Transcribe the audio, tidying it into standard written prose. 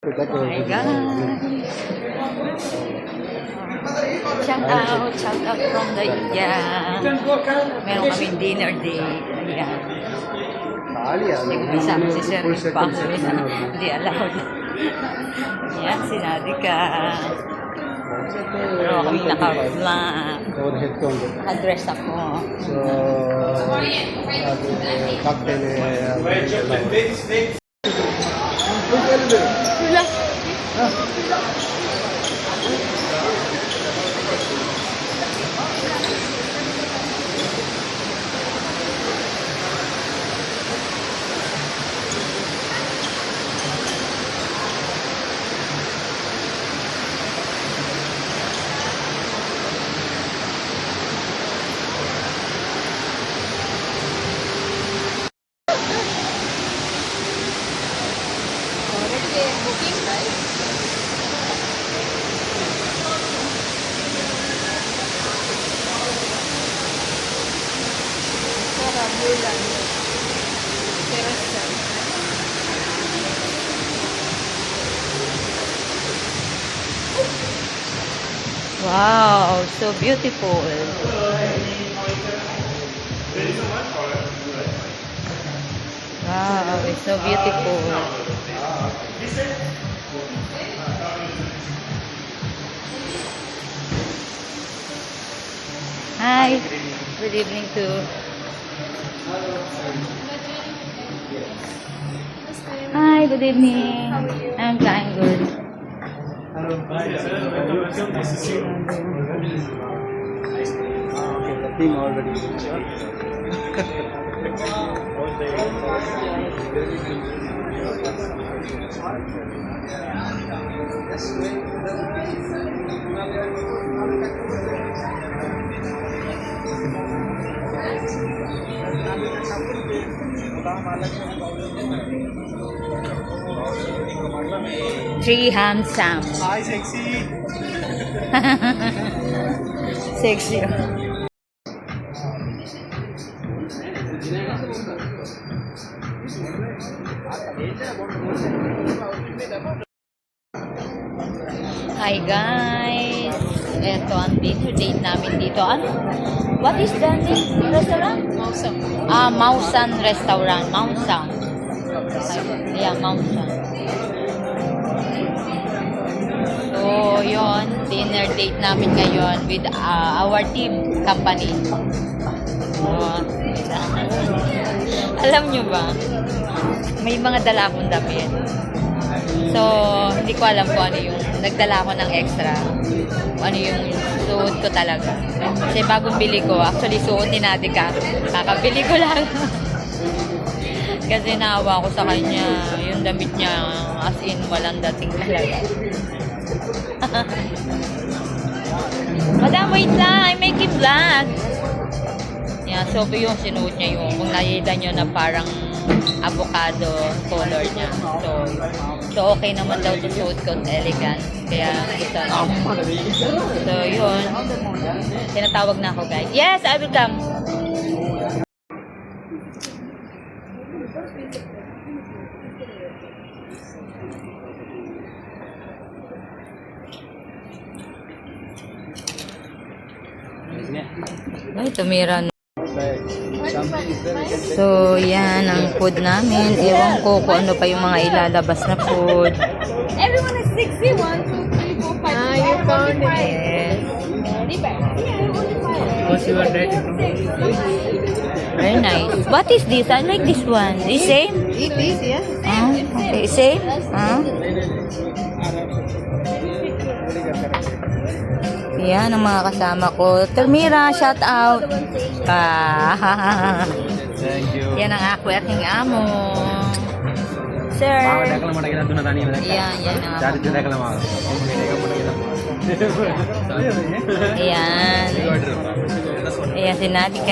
Hi guys! Shout out from the India. Meron kaming dinner date. Ayan. Isama si Sir Pangre na hindi allowed. Ayan, si Nadika. Pero kami naka-vlog. Naka-dress ako. So, cocktail. Wala. Wow, so beautiful. Wow, it's so beautiful. Hi, good evening to. Hi, good evening. I'm fine, good. Okay, the team already reached Three handsome. Hi, sexy. Sexy. Hi guys. Ito ang dinner date namin dito. Ano? What is the name? Restaurant? Mausan. Mausan Restaurant. Mausan. Yeah, Mausan. So, yun. Dinner date namin ngayon with our team company. So, alam nyo ba? May mga dala akong damit. So, hindi ko alam kung ano yung nagdala ko ng extra. Kung ano yung suot ko talaga. Kasi bagong bili ko, actually suot ni Nadika. Kakabili ko lang. Kasi naawa ko sa kanya. Yung damit niya, as in, walang dating talaga. Madam, wait lang. I make it vlog. Yeah, so yung sinuot niya yung kung nakita nyo na parang avocado color niya. So okay naman daw to suot ko, elegant. Kaya ito. So yun. Tinatawag na ako guys. Yes, I will come. Ay, tumira. So, yan ang food namin. Ewan ko kung ano pa yung mga ilalabas na food. Everyone is 60. 1, 2, 3, 4, 5. Ah, you found it. Yes. What's your date? Very nice. What is this? I like this one. The same? It is, yes. Okay, same? Yan ang mga kasama ko. Termira, shout out. Thank you. Yan ang aking amo. Sir. Yan ang amo. Ayan. Ayan si Nadika.